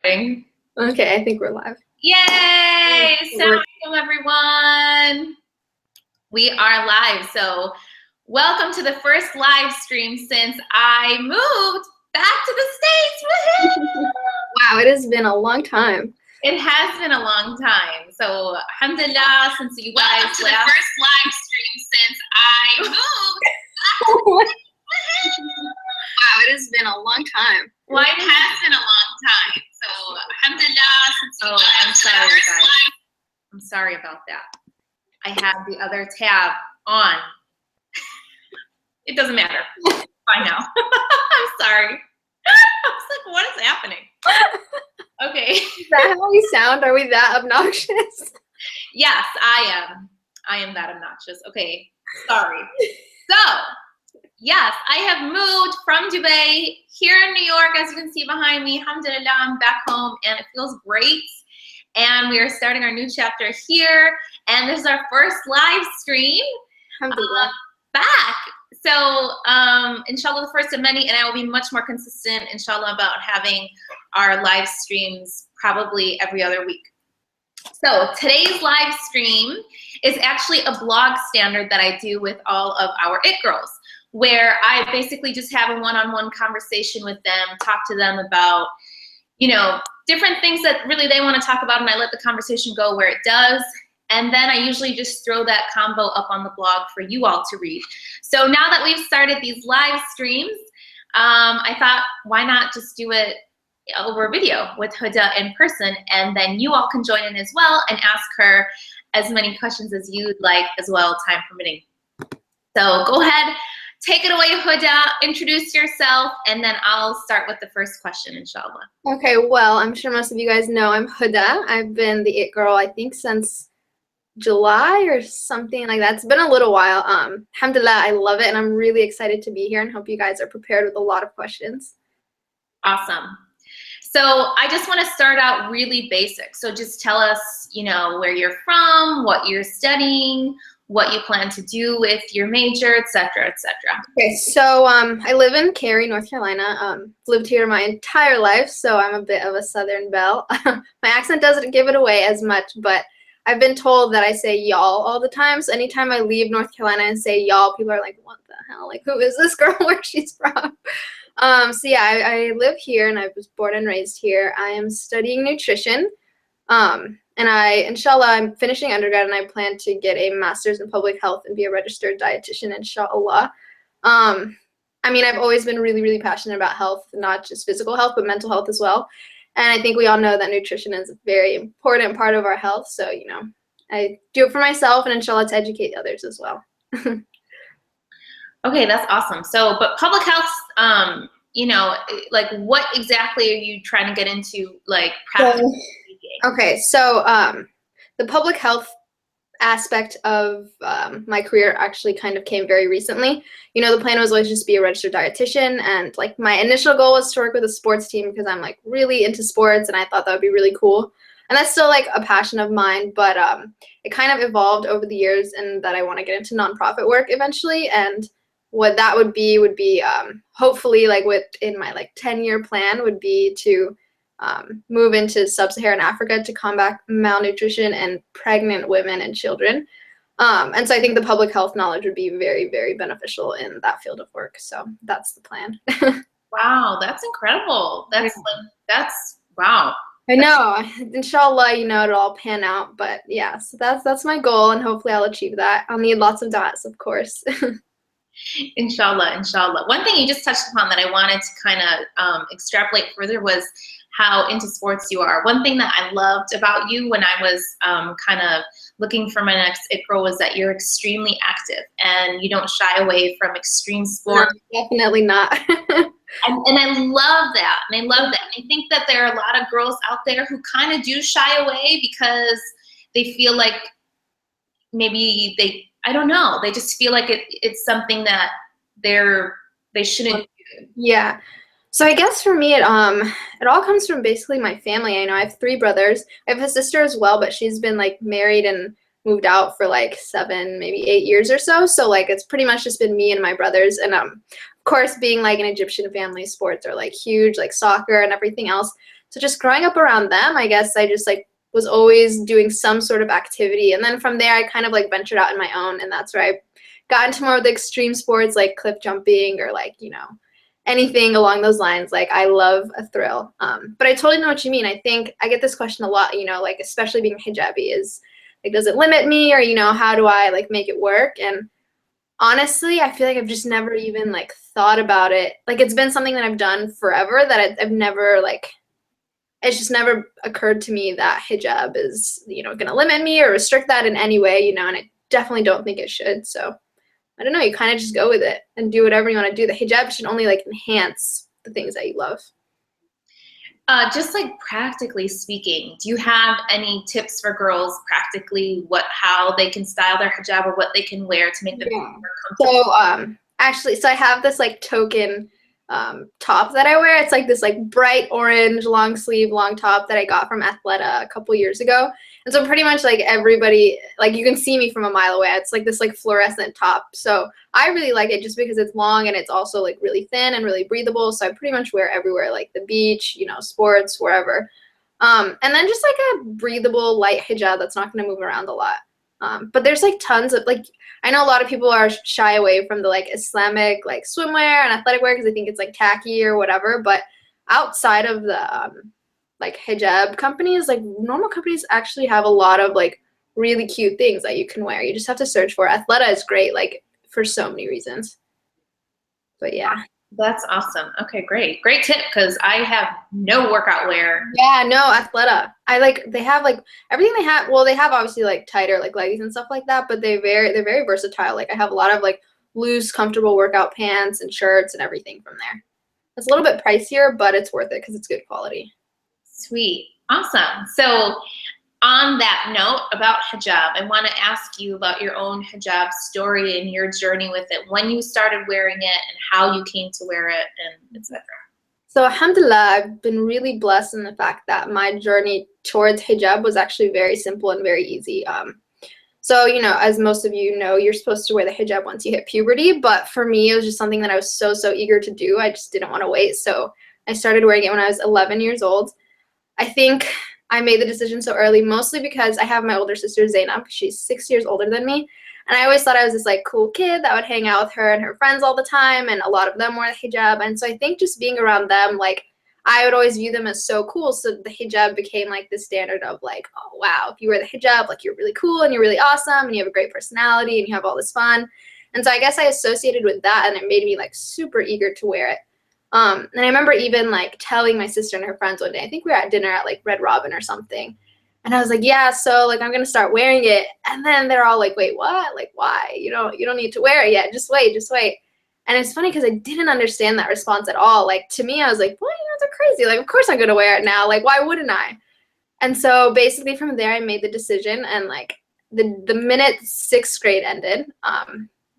Okay, I think we're live. Yay! Assalamu alaikum, everyone. We are live. So welcome to the first live stream since I moved back to the States. Woohoo! Wow, it has been a long time. It has been a long time. So alhamdulillah, since you guys welcome to the first live stream since I moved. Wow, it has been a long time. Well, it has been a long time. So alhamdulillah, since you I'm sorry, guys. I'm sorry about that. I have the other tab on. It doesn't matter. Fine now. I'm sorry. I was like, what is happening? Okay. Is that how we sound? Are we that obnoxious? Yes, I am. I am that obnoxious. Okay. Sorry. So, yes, I have moved from Dubai here in New York, as you can see behind me. Alhamdulillah, I'm back home and it feels great. And we are starting our new chapter here. And this is our first live stream back. So, inshallah, the first of many, and I will be much more consistent, inshallah, about having our live streams probably every other week. So today's live stream is actually a blog standard that I do with all of our It Girls, where I basically just have a one-on-one conversation with them, talk to them about, you know, different things that really they want to talk about, and I let the conversation go where it does. And then I usually just throw that combo up on the blog for you all to read. So now that we've started these live streams, I thought, why not just do it over video with Hoda in person, and then you all can join in as well and ask her as many questions as you'd like as well, time permitting. So go ahead, take it away, Hoda, introduce yourself, and then I'll start with the first question, inshallah. Okay, well, I'm sure most of you guys know I'm Hoda. I've been the It Girl, I think, since July or something like that. It's been a little while. Alhamdulillah, I love it, and I'm really excited to be here and hope you guys are prepared with a lot of questions. Awesome. So I just want to start out really basic. So just tell us, you know, where you're from, what you're studying, what you plan to do with your major, etc., etc. Okay, so I live in Cary, North Carolina. Lived here my entire life, so I'm a bit of a Southern belle. My accent doesn't give it away as much, but I've been told that I say y'all all the time. So anytime I leave North Carolina and say y'all, people are like, what the hell? Like, who is this girl? Where she's from? So yeah, I live here and I was born and raised here. I am studying nutrition. And inshallah, I'm finishing undergrad and I plan to get a master's in public health and be a registered dietitian, inshallah. I mean, I've always been really, really passionate about health, not just physical health, but mental health as well. And I think we all know that nutrition is a very important part of our health. So, you know, I do it for myself and inshallah to educate others as well. Okay, that's awesome. So, but public health, you know, like what exactly are you trying to get into, like, practically speaking? Okay, so the public health aspect of my career actually kind of came very recently. You know, the plan was always just be a registered dietitian, and like my initial goal was to work with a sports team because I'm like really into sports and I thought that would be really cool. And that's still like a passion of mine, but it kind of evolved over the years and that I want to get into nonprofit work eventually. And what that would be hopefully like within my like 10-year plan would be to move into sub-Saharan Africa to combat malnutrition and pregnant women and children. And so I think the public health knowledge would be very, very beneficial in that field of work. So that's the plan. Wow, that's incredible. That's wow. I know. Inshallah, you know, it'll all pan out. But yeah, so that's my goal, and hopefully I'll achieve that. I'll need lots of dots, of course. Inshallah, inshallah. One thing you just touched upon that I wanted to kind of extrapolate further was how into sports you are. One thing that I loved about you when I was kind of looking for my next It Girl was that you're extremely active and you don't shy away from extreme sports. No, definitely not. and I love that. And I love that. And I think that there are a lot of girls out there who kind of do shy away because they feel like maybe I don't know, they just feel like it's something that they shouldn't do. Yeah. So I guess for me, it all comes from basically my family. I know I have 3 brothers. I have a sister as well, but she's been like married and moved out for like 7, maybe 8 years or so. So like it's pretty much just been me and my brothers. And of course, being like an Egyptian family, sports are like huge, like soccer and everything else. So just growing up around them, I guess I just like was always doing some sort of activity. And then from there, I kind of like ventured out on my own. And that's where I got into more of the extreme sports like cliff jumping or like, you know, anything along those lines. Like I love a thrill. But I totally know what you mean. I think I get this question a lot, you know, like especially being hijabi is like, does it limit me, or, you know, how do I like make it work? And honestly, I feel like I've just never even like thought about it. Like it's been something that I've done forever that I've never like, it's just never occurred to me that hijab is, you know, going to limit me or restrict that in any way, you know, and I definitely don't think it should. So I don't know, you kind of just go with it and do whatever you want to do. The hijab should only like enhance the things that you love. Just like practically speaking, do you have any tips for girls practically how they can style their hijab or what they can wear to make them feel more comfortable? So actually, so I have this like token top that I wear. It's like this like bright orange long sleeve long top that I got from Athleta a couple years ago. And so pretty much like everybody, like you can see me from a mile away. It's like this like fluorescent top. So I really like it just because it's long and it's also like really thin and really breathable. So I pretty much wear everywhere, like the beach, you know, sports, wherever. And then just like a breathable light hijab that's not going to move around a lot. But there's like tons of like, I know a lot of people are shy away from the like Islamic like swimwear and athletic wear because they think it's like tacky or whatever. But outside of the like hijab companies, like normal companies actually have a lot of like really cute things that you can wear. You just have to search for it. Athleta is great, like for so many reasons. But yeah. That's awesome. Okay, great. Great tip, because I have no workout wear. Yeah, no, Athleta. They have like everything they have. Well, they have obviously like tighter like leggings and stuff like that, but they're very versatile. Like I have a lot of like loose, comfortable workout pants and shirts and everything from there. It's a little bit pricier, but it's worth it because it's good quality. Sweet. Awesome. So on that note about hijab, I want to ask you about your own hijab story and your journey with it, when you started wearing it and how you came to wear it, and etc. So alhamdulillah, I've been really blessed in the fact that my journey towards hijab was actually very simple and very easy. So, you know, as most of you know, you're supposed to wear the hijab once you hit puberty, but for me, it was just something that I was so eager to do. I just didn't want to wait. So I started wearing it when I was 11 years old. I think I made the decision so early, mostly because I have my older sister, Zainab. She's 6 years older than me. And I always thought I was this like cool kid that would hang out with her and her friends all the time. And a lot of them wore the hijab. And so I think just being around them, like I would always view them as so cool. So the hijab became like the standard of like, oh, wow, if you wear the hijab, like you're really cool and you're really awesome and you have a great personality and you have all this fun. And so I guess I associated with that, and it made me like super eager to wear it. And I remember even like telling my sister and her friends one day, I think we were at dinner at like Red Robin or something. And I was like, yeah, so like I'm going to start wearing it. And then they're all like, wait, what? Like, why? You don't need to wear it yet. Just wait. And it's funny because I didn't understand that response at all. Like to me, I was like, well, you know, they're crazy. Like, of course I'm going to wear it now. Like, why wouldn't I? And so basically from there, I made the decision. And like the minute sixth grade ended,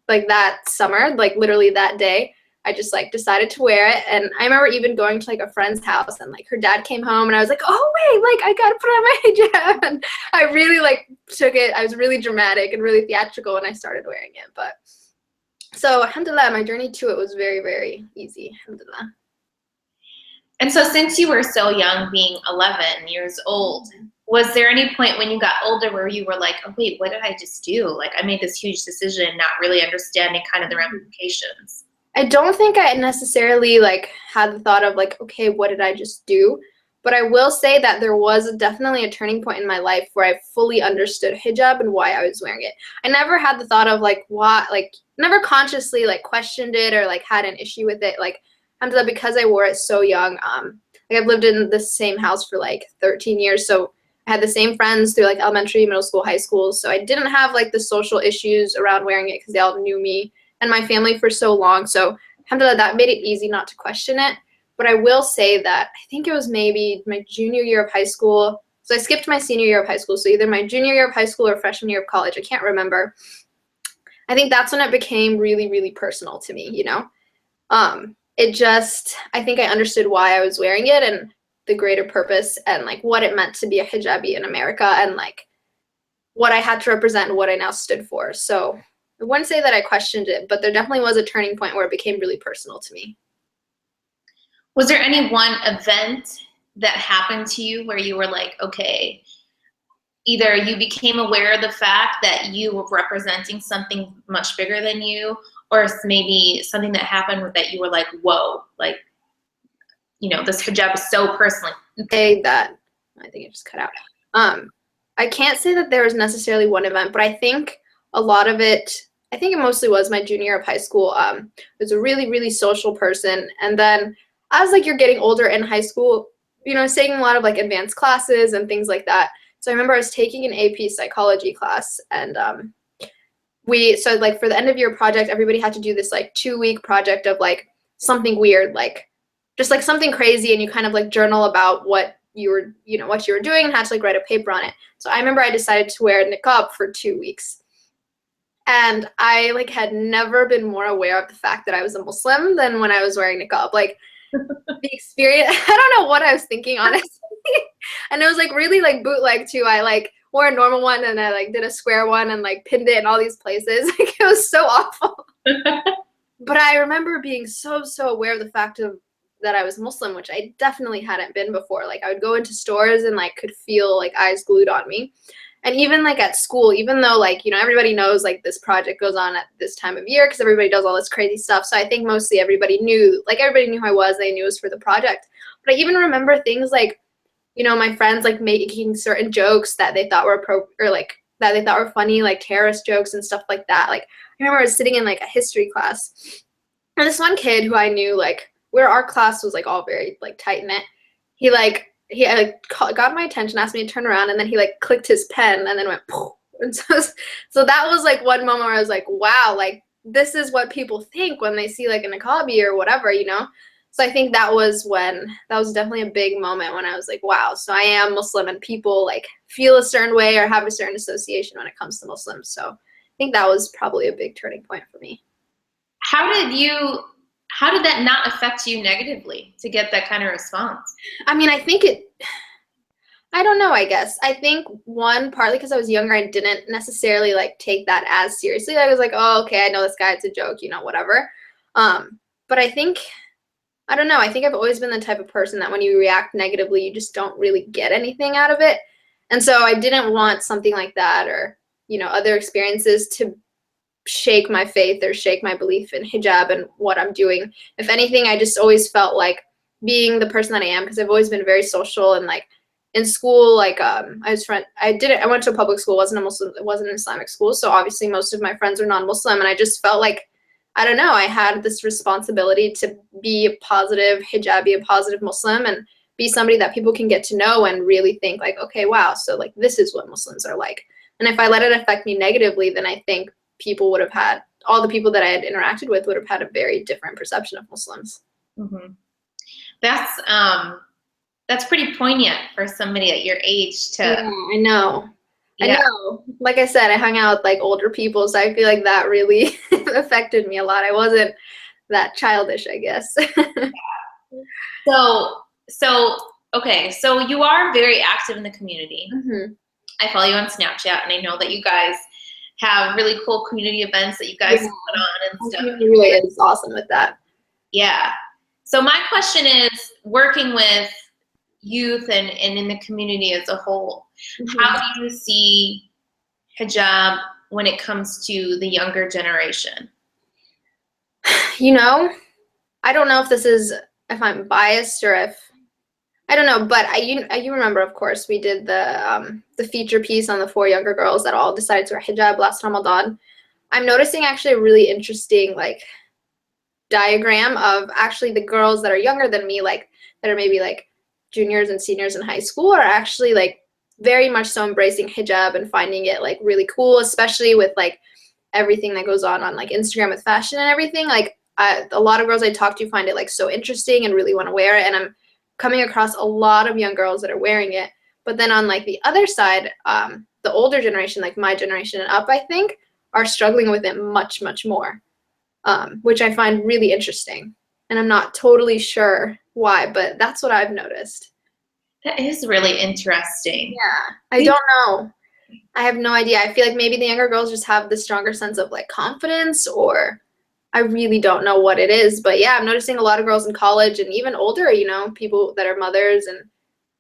like that summer, like literally that day, I just like decided to wear it. And I remember even going to like a friend's house, and like her dad came home and I was like, oh wait, like I gotta put on my hijab. And I really like took it. I was really dramatic and really theatrical when I started wearing it. But so alhamdulillah, my journey to it was very easy, alhamdulillah. And so since you were so young, being 11 years old, was there any point when you got older where you were like, oh wait, what did I just do? Like I made this huge decision, not really understanding kind of the ramifications. I don't think I necessarily like had the thought of like, okay, what did I just do? But I will say that there was definitely a turning point in my life where I fully understood hijab and why I was wearing it. I never had the thought of like what, like never consciously like questioned it or like had an issue with it. Like alhamdulillah, because I wore it so young, like I've lived in the same house for like 13 years. So I had the same friends through like elementary, middle school, high school. So I didn't have like the social issues around wearing it because they all knew me and my family for so long. So alhamdulillah, that made it easy not to question it. But I will say that I think it was maybe my junior year of high school. So I skipped my senior year of high school. So either my junior year of high school or freshman year of college. I can't remember. I think that's when it became really personal to me, you know? It just, I think I understood why I was wearing it and the greater purpose and like what it meant to be a hijabi in America and like what I had to represent and what I now stood for. So I wouldn't say that I questioned it, but there definitely was a turning point where it became really personal to me. Was there any one event that happened to you where you were like, okay, either you became aware of the fact that you were representing something much bigger than you, or maybe something that happened that you were like, whoa, like, you know, this hijab is so personal. Say that, I think it just cut out. I can't say that there was necessarily one event, but I think a lot of it, I think it mostly was my junior year of high school. I was a really, really social person. And then as like you're getting older in high school, you know, I was taking a lot of like advanced classes and things like that. So I remember I was taking an AP psychology class, and so like for the end of year project, everybody had to do this like 2-week project of like something weird, like just like something crazy, and you kind of like journal about what you were, you know, what you were doing, and had to like write a paper on it. So I remember I decided to wear niqab for 2 weeks. And I like had never been more aware of the fact that I was a Muslim than when I was wearing niqab. Like the experience, I don't know what I was thinking, honestly. And it was like really like bootleg too. I like wore a normal one, and I like did a square one and like pinned it in all these places. Like it was so awful. But I remember being so aware of the fact of that I was Muslim, which I definitely hadn't been before. Like I would go into stores and like could feel like eyes glued on me. And even like at school, even though like, you know, everybody knows like this project goes on at this time of year because everybody does all this crazy stuff. So I think mostly everybody knew who I was. They knew it was for the project. But I even remember things like, you know, my friends like making certain jokes that they thought were that they thought were funny, like terrorist jokes and stuff like that. Like I remember I was sitting in like a history class, and this one kid who I knew, like where our class was like all very like tight knit, he got my attention, asked me to turn around, and then he like clicked his pen and then went poof. And so that was like one moment where I was like, wow, like this is what people think when they see like a niqabi or whatever, you know. So I think that was definitely a big moment when I was like, wow, so I am Muslim, and people like feel a certain way or have a certain association when it comes to Muslims. So I think that was probably a big turning point for me. How did that not affect you negatively to get that kind of response? I mean, I don't know, I guess. I think one, partly because I was younger, I didn't necessarily like take that as seriously. I was like, oh, okay, I know this guy, it's a joke, you know, whatever. But I don't know, I think I've always been the type of person that when you react negatively, you just don't really get anything out of it. And so I didn't want something like that, or, you know, other experiences to shake my faith or shake my belief in hijab and what I'm doing. If anything, I just always felt like being the person that I am, because I've always been very social, and like in school, like I went to a public school, it wasn't an Islamic school, so obviously most of my friends are non-Muslim, and I just felt like, I don't know, I had this responsibility to be a positive hijabi, a positive Muslim, and be somebody that people can get to know and really think like, okay, wow, so like this is what Muslims are like. And if I let it affect me negatively, then I think all the people that I had interacted with would have had a very different perception of Muslims. Mm-hmm. That's pretty poignant for somebody at your age to. Yeah, I know. Yeah. I know. Like I said, I hung out with like older people, so I feel like that really affected me a lot. I wasn't that childish, I guess. Okay, so you are very active in the community. Mm-hmm. I follow you on Snapchat, and I know that you guys have really cool community events that you guys put on and stuff. It really is awesome with that. Yeah. So my question is, working with youth and in the community as a whole, mm-hmm. How do you see hijab when it comes to the younger generation? You know, I don't know if I'm biased or if, I don't know, but you remember, of course, we did the feature piece on the 4 younger girls that all decided to wear hijab last Ramadan. I'm noticing actually a really interesting like diagram of actually the girls that are younger than me, like that are maybe like juniors and seniors in high school, are actually like very much so embracing hijab and finding it like really cool, especially with like everything that goes on like Instagram with fashion and everything. Like a lot of girls I talk to find it like so interesting and really want to wear it, and I'm coming across a lot of young girls that are wearing it. But then on like the other side, the older generation, like my generation and up, I think, are struggling with it much more, which I find really interesting. And I'm not totally sure why, but that's what I've noticed. That is really interesting. Yeah, I don't know. I have no idea. I feel like maybe the younger girls just have the stronger sense of like confidence, or I really don't know what it is. But yeah, I'm noticing a lot of girls in college and even older, you know, people that are mothers and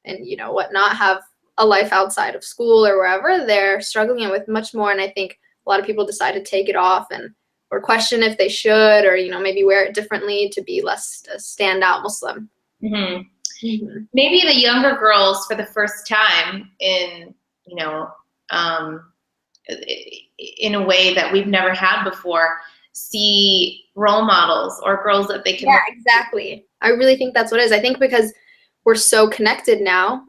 and you know whatnot have a life outside of school or wherever, they're struggling with much more. And I think a lot of people decide to take it off and or question if they should, or you know maybe wear it differently to be less a standout Muslim. Mm-hmm. Mm-hmm. Maybe the younger girls for the first time in, you know, in a way that we've never had before, see role models or girls that they can. Yeah, exactly. I really think that's what it is. I think because we're so connected now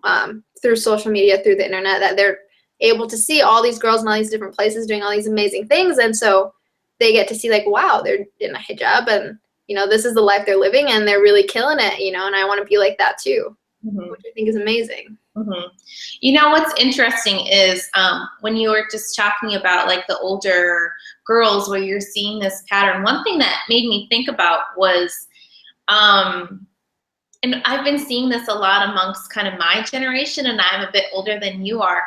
through social media, through the internet, that they're able to see all these girls in all these different places doing all these amazing things. And so they get to see like, wow, they're in a hijab and, you know, this is the life they're living and they're really killing it, you know, and I want to be like that too, mm-hmm. which I think is amazing. Mm-hmm. You know, what's interesting is when you were just talking about like the older girls where you're seeing this pattern, one thing that made me think about was, and I've been seeing this a lot amongst kind of my generation, and I'm a bit older than you are.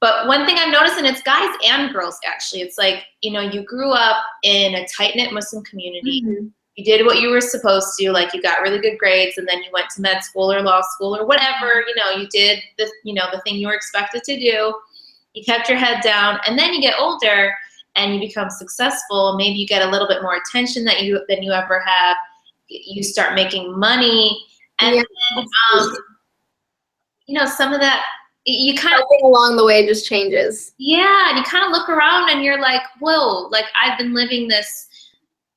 But one thing I'm noticing, it's guys and girls actually. It's like, you know, you grew up in a tight-knit Muslim community. Mm-hmm. You did what you were supposed to, like you got really good grades, and then you went to med school or law school or whatever, you know, you did the, you know, the thing you were expected to do. You kept your head down, and then you get older and you become successful. Maybe you get a little bit more attention than you ever have. You start making money. And yeah. then, you know, some of that, you kind of along the way just changes. Yeah, and you kind of look around and you're like, whoa, like I've been living this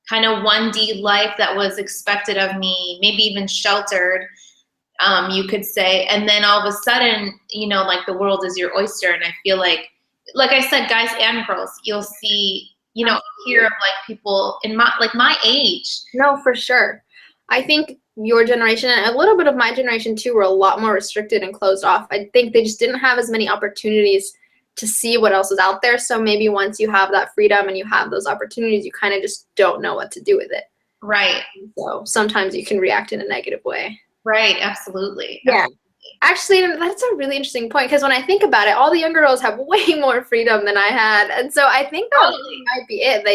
kind of 1D life that was expected of me, maybe even sheltered, you could say. And then all of a sudden, you know, like the world is your oyster. And I feel like I said, guys and girls, you'll see, you know, hear of like people in my age. No, for sure. I think your generation and a little bit of my generation too were a lot more restricted and closed off. I think they just didn't have as many opportunities to see what else is out there. So maybe once you have that freedom and you have those opportunities, you kind of just don't know what to do with it. Right. So sometimes you can react in a negative way. Right. Absolutely. Yeah. Actually, that's a really interesting point because when I think about it, all the younger girls have way more freedom than I had. And so I think that might be it.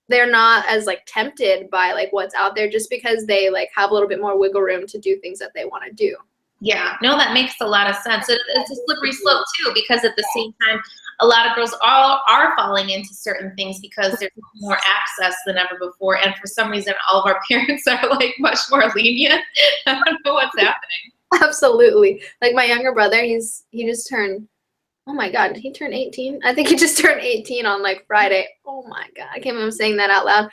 They're not as like tempted by like what's out there just because they like have a little bit more wiggle room to do things that they want to do. Yeah, no, that makes a lot of sense. It's a slippery slope too, because at the same time, a lot of girls are falling into certain things because there's more access than ever before. And for some reason, all of our parents are like much more lenient. I don't know what's happening. Absolutely. Like my younger brother, he just turned, oh my God, did he turn 18? I think he just turned 18 on like Friday. Oh my God, I can't believe I'm saying that out loud.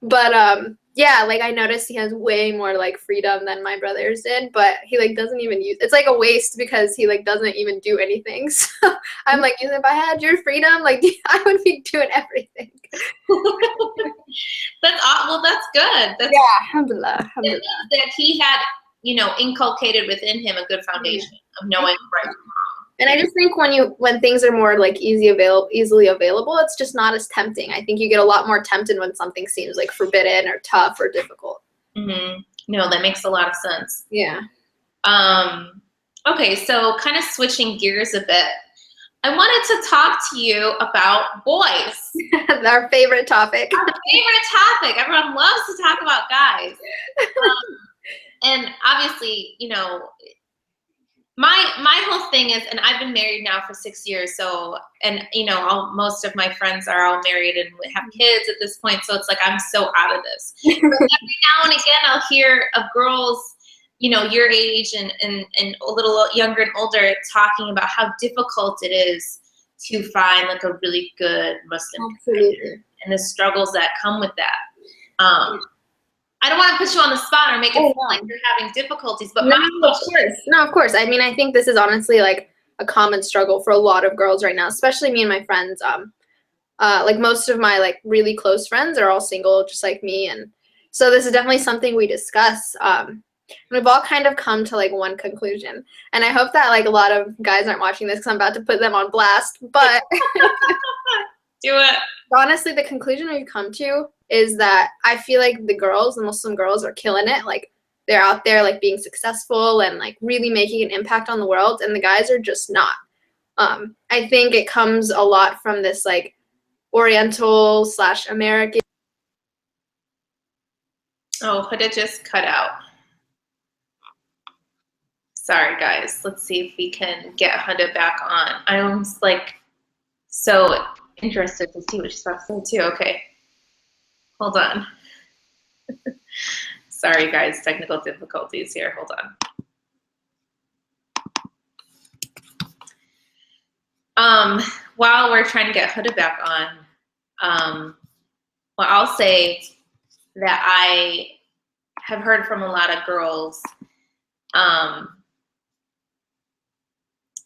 But yeah, like I noticed he has way more like freedom than my brothers did, but he like doesn't even use, it's like a waste because he like doesn't even do anything. So I'm like, if I had your freedom, like I would be doing everything. That's good. Yeah, alhamdulillah. That he had, you know, inculcated within him a good foundation of knowing right from wrong. And I just think when things are more like easily available, it's just not as tempting. I think you get a lot more tempted when something seems like forbidden or tough or difficult. Mm-hmm. No, that makes a lot of sense. Yeah. Okay, so kind of switching gears a bit, I wanted to talk to you about boys. Our favorite topic. Our favorite topic. Everyone loves to talk about guys. And obviously, you know, my whole thing is, and I've been married now for 6 years, so, and you know, most of my friends are all married and have kids at this point, so it's like I'm so out of this. But every now and again, I'll hear of girls, you know, your age and a little younger and older talking about how difficult it is to find like a really good Muslim partner and the struggles that come with that. I don't want to put you on the spot or make it feel like you're having difficulties, but of course. I mean, I think this is honestly like a common struggle for a lot of girls right now, especially me and my friends. Like most of my like really close friends are all single, just like me, and so this is definitely something we discuss. And we've all kind of come to like one conclusion, and I hope that like a lot of guys aren't watching this because I'm about to put them on blast, but do it. Honestly, the conclusion we've come to is that I feel like the Muslim girls are killing it. Like they're out there like being successful and like really making an impact on the world, and the guys are just not. I think it comes a lot from this like Oriental / American. Oh, Hoda just cut out. Sorry, guys. Let's see if we can get Hoda back on. I'm like so interested to see what she's about to say too. Okay, hold on. Sorry, guys. Technical difficulties here. Hold on. While we're trying to get Hoda back on, well, I'll say that I have heard from a lot of girls.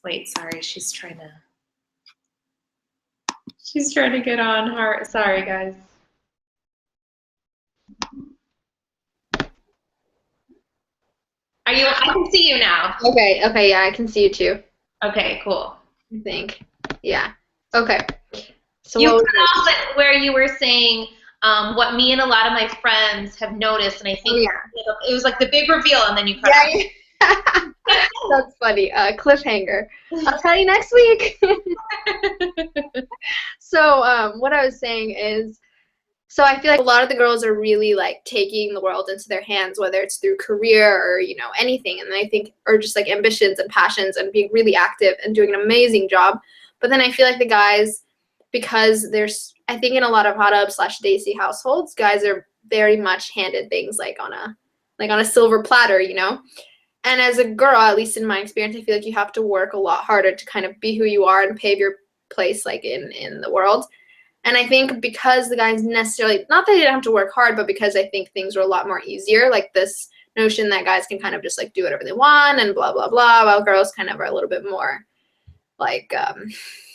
Wait, sorry, she's trying to get on her. Sorry, guys. I can see you now. Okay, yeah, I can see you too. Okay, cool. I think. Yeah. Okay. So you cut off at where you were saying what me and a lot of my friends have noticed, and I think it was like the big reveal, and then you cut off. That's funny. Cliffhanger. I'll tell you next week. So what I was saying is, so I feel like a lot of the girls are really like taking the world into their hands, whether it's through career or, you know, anything. And I think, or just like ambitions and passions and being really active and doing an amazing job. But then I feel like the guys, because there's, I think in a lot of hot up / Daisy households, guys are very much handed things like on a silver platter, you know? And as a girl, at least in my experience, I feel like you have to work a lot harder to kind of be who you are and pave your place like in the world. And I think because the guys necessarily, not that they didn't have to work hard, but because I think things were a lot more easier, like this notion that guys can kind of just like do whatever they want and blah, blah, blah, while girls kind of are a little bit more like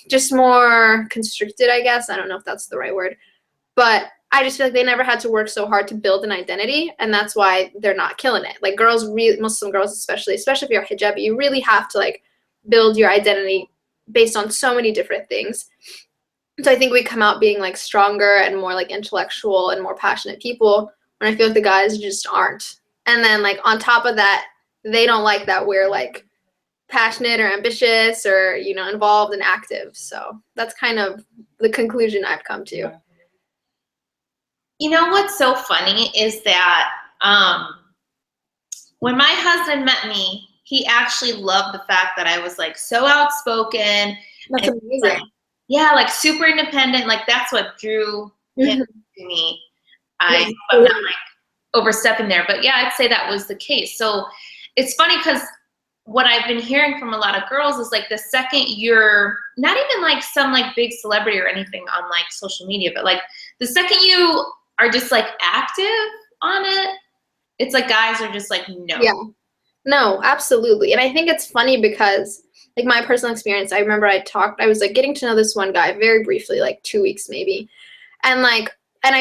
just more constricted, I guess. I don't know if that's the right word. But I just feel like they never had to work so hard to build an identity, and that's why they're not killing it. Like girls, Muslim girls especially if you're hijab, you really have to like build your identity based on so many different things. So I think we come out being like stronger and more like intellectual and more passionate people, when I feel like the guys just aren't. And then like on top of that, they don't like that we're like passionate or ambitious or, you know, involved and active. So that's kind of the conclusion I've come to. You know what's so funny is that when my husband met me, he actually loved the fact that I was like so outspoken. That's amazing. Like, yeah, like super independent. Like that's what drew him to me. I'm not like overstepping there, but yeah, I'd say that was the case. So it's funny because what I've been hearing from a lot of girls is like the second you're not even like some like big celebrity or anything on like social media, but like the second you are just like active on it, it's like guys are just like, no. Yeah. No, absolutely. And I think it's funny because like my personal experience, I remember I was like getting to know this one guy very briefly, like 2 weeks maybe. And like,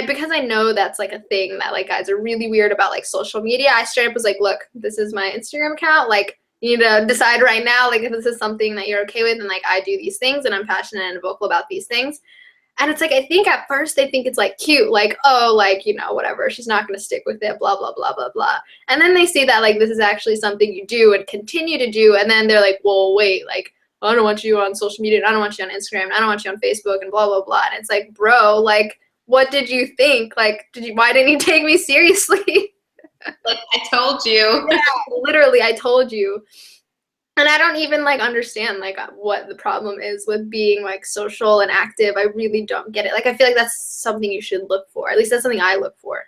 because I know that's like a thing that like guys are really weird about like social media, I straight up was like, look, this is my Instagram account. Like you need to decide right now, like if this is something that you're okay with, and like I do these things and I'm passionate and vocal about these things. And it's like, I think at first they think it's like cute, like, oh, like, you know, whatever, she's not going to stick with it, blah, blah, blah, blah, blah. And then they see that like this is actually something you do and continue to do. And then they're like, well, wait, like, I don't want you on social media, and I don't want you on Instagram, and I don't want you on Facebook, and blah, blah, blah. And it's like, bro, like, what did you think? Like, why didn't you take me seriously? Like, I told you. Yeah, literally, I told you. And I don't even like understand like what the problem is with being like social and active. I really don't get it. Like I feel like that's something you should look for. At least that's something I look for.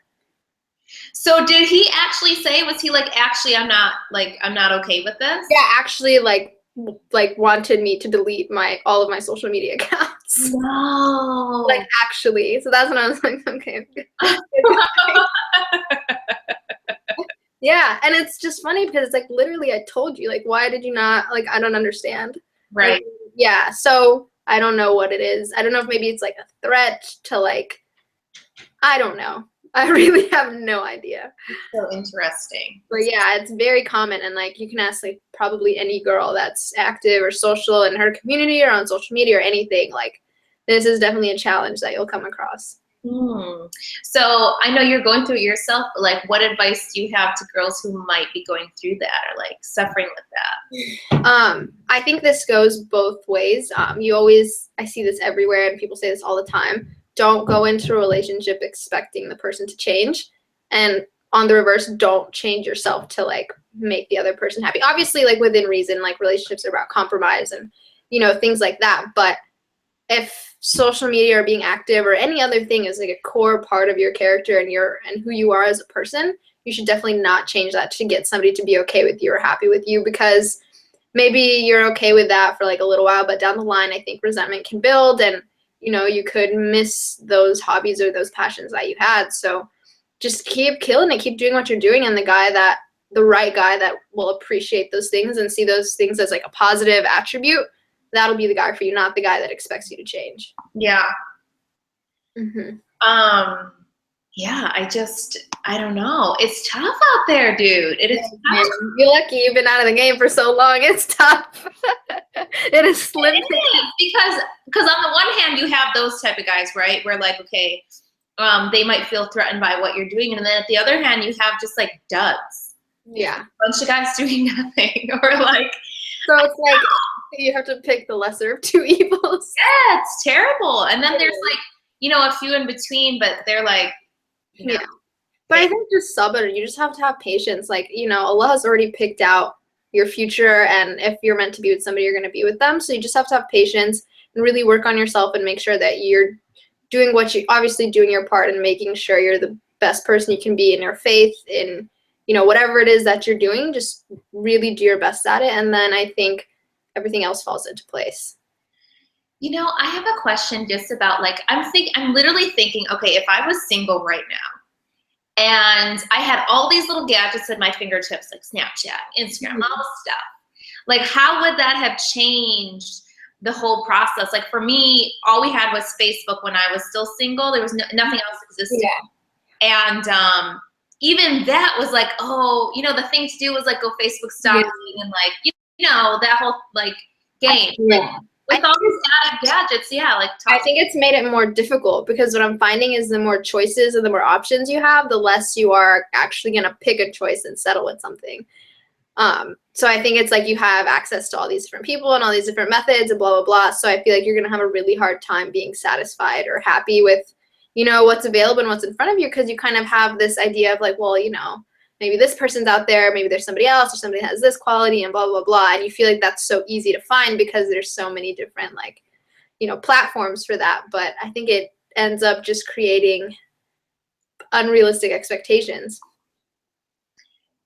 So did he actually say, was he like, actually I'm not okay with this? Yeah, actually like wanted me to delete all of my social media accounts. No. Like actually. So that's when I was like, okay. Yeah, and it's just funny because it's like literally I told you, like why did you not, like I don't understand. Right. Like, yeah, so I don't know what it is. I don't know if maybe it's like a threat to like, I don't know. I really have no idea. It's so interesting. But yeah, it's very common, and like you can ask like probably any girl that's active or social in her community or on social media or anything, like this is definitely a challenge that you'll come across. So I know you're going through it yourself, but like what advice do you have to girls who might be going through that or like suffering with that? I think this goes both ways. I see this everywhere and people say this all the time. Don't go into a relationship expecting the person to change. And on the reverse, don't change yourself to like make the other person happy. Obviously, like within reason, like relationships are about compromise and, you know, things like that. But if social media or being active or any other thing is like a core part of your character and who you are as a person, you should definitely not change that to get somebody to be okay with you or happy with you, because maybe you're okay with that for like a little while, but down the line, I think resentment can build, and, you know, you could miss those hobbies or those passions that you had. So just keep killing it, keep doing what you're doing, and the right guy that will appreciate those things and see those things as like a positive attribute, that'll be the guy for you, not the guy that expects you to change. Yeah. Mm-hmm. Yeah, I don't know. It's tough out there, dude. It is tough. You're lucky you've been out of the game for so long. It's tough. It is slim. It is, because on the one hand, you have those type of guys, right? Where like, okay, they might feel threatened by what you're doing. And then at the other hand, you have just like duds. Yeah. A bunch of guys doing nothing, or like. So it's like you have to pick the lesser of two evils. Yeah, it's terrible. And then there's like, you know, a few in between, but they're like, you know. Yeah. But I think just sabr, you just have to have patience. Like, you know, Allah has already picked out your future, and if you're meant to be with somebody, you're going to be with them. So you just have to have patience and really work on yourself and make sure that you're doing obviously doing your part and making sure you're the best person you can be in your faith, in, you know, whatever it is that you're doing, just really do your best at it. And then I think everything else falls into place. You know, I have a question just about like, I'm literally thinking, okay, if I was single right now and I had all these little gadgets at my fingertips, like Snapchat, Instagram, all this stuff, like how would that have changed the whole process? Like for me, all we had was Facebook when I was still single. There was nothing else existed. Yeah. And even that was like, oh, you know, the thing to do was like go Facebook stalking and like, you know, that whole like game. Yeah. With all these added gadgets, like I think it's made it more difficult, because what I'm finding is the more choices and the more options you have, the less you are actually going to pick a choice and settle with something. So I think it's like you have access to all these different people and all these different methods and blah, blah, blah. So I feel like you're going to have a really hard time being satisfied or happy with, you know, what's available and what's in front of you, because you kind of have this idea of like, well, you know, maybe this person's out there, maybe there's somebody else, or somebody has this quality and blah, blah, blah. And you feel like that's so easy to find because there's so many different, like, you know, platforms for that. But I think it ends up just creating unrealistic expectations.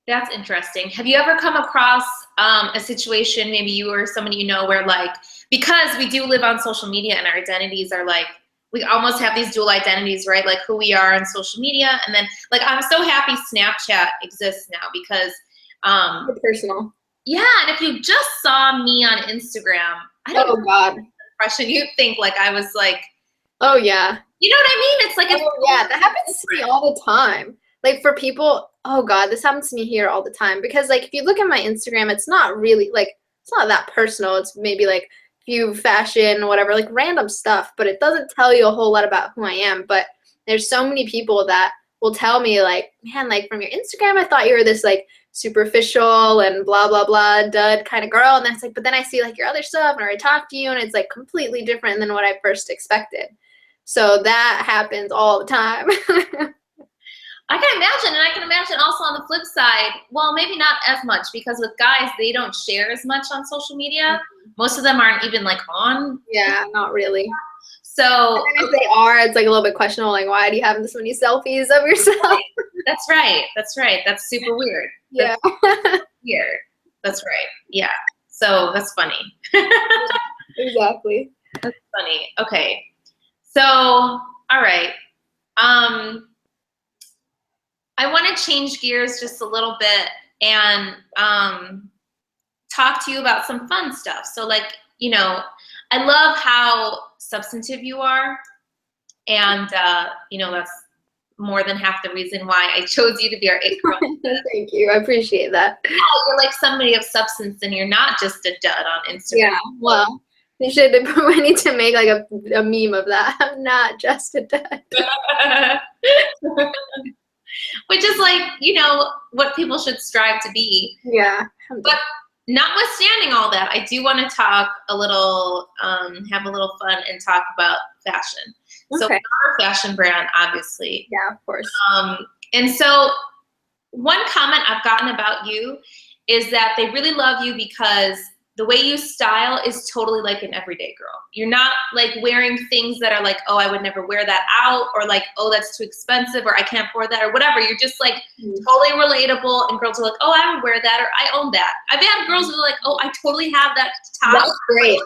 That's interesting. Have you ever come across a situation, maybe you or somebody you know, where like, because we do live on social media and our identities are like, we almost have these dual identities, right? Like who we are on social media. And then like, I'm so happy Snapchat exists now because personal. Yeah. And if you just saw me on Instagram, I don't know God. impression, you'd think like I was like, oh yeah. You know what I mean? It's like, yeah, that happens to me all the time. Like for people, oh God, this happens to me here all the time. Because like, if you look at my Instagram, it's not really like, it's not that personal. It's maybe like few fashion, whatever, like random stuff, but it doesn't tell you a whole lot about who I am. But there's so many people that will tell me like, man, like from your Instagram, I thought you were this like superficial and blah, blah, blah, dud kind of girl. And then it's like, but then I see like your other stuff and I talk to you and it's like completely different than what I first expected. So that happens all the time. I can imagine, and I can imagine also on the flip side, well, maybe not as much, because with guys, they don't share as much on social media. Most of them aren't even like on. Yeah, not really. So and if they are, it's like a little bit questionable, like why do you have this many selfies of yourself? That's right. That's right. That's super weird. Yeah. That's weird. That's right. Yeah. So that's funny. Exactly. That's funny. Okay. So, all right. I want to change gears just a little bit and talk to you about some fun stuff. So like, you know, I love how substantive you are. And, you know, that's more than half the reason why I chose you to be our it girl. Thank you. I appreciate that. Yeah, you're like somebody of substance and you're not just a dud on Instagram. Yeah, well, you should, we need to make like a meme of that. I'm not just a dud. Which is like, you know, what people should strive to be. Yeah. But notwithstanding all that, I do want to talk a little, have a little fun and talk about fashion. Okay. So we're a fashion brand, obviously. Yeah, of course. And so one comment I've gotten about you is that they really love you because the way you style is totally like an everyday girl. You're not like wearing things that are like, oh, I would never wear that out, or like, oh, that's too expensive, or I can't afford that, or whatever. You're just like totally relatable, and girls are like, oh, I would wear that, or I own that. I've had girls who are like, oh, I totally have that top. That's great.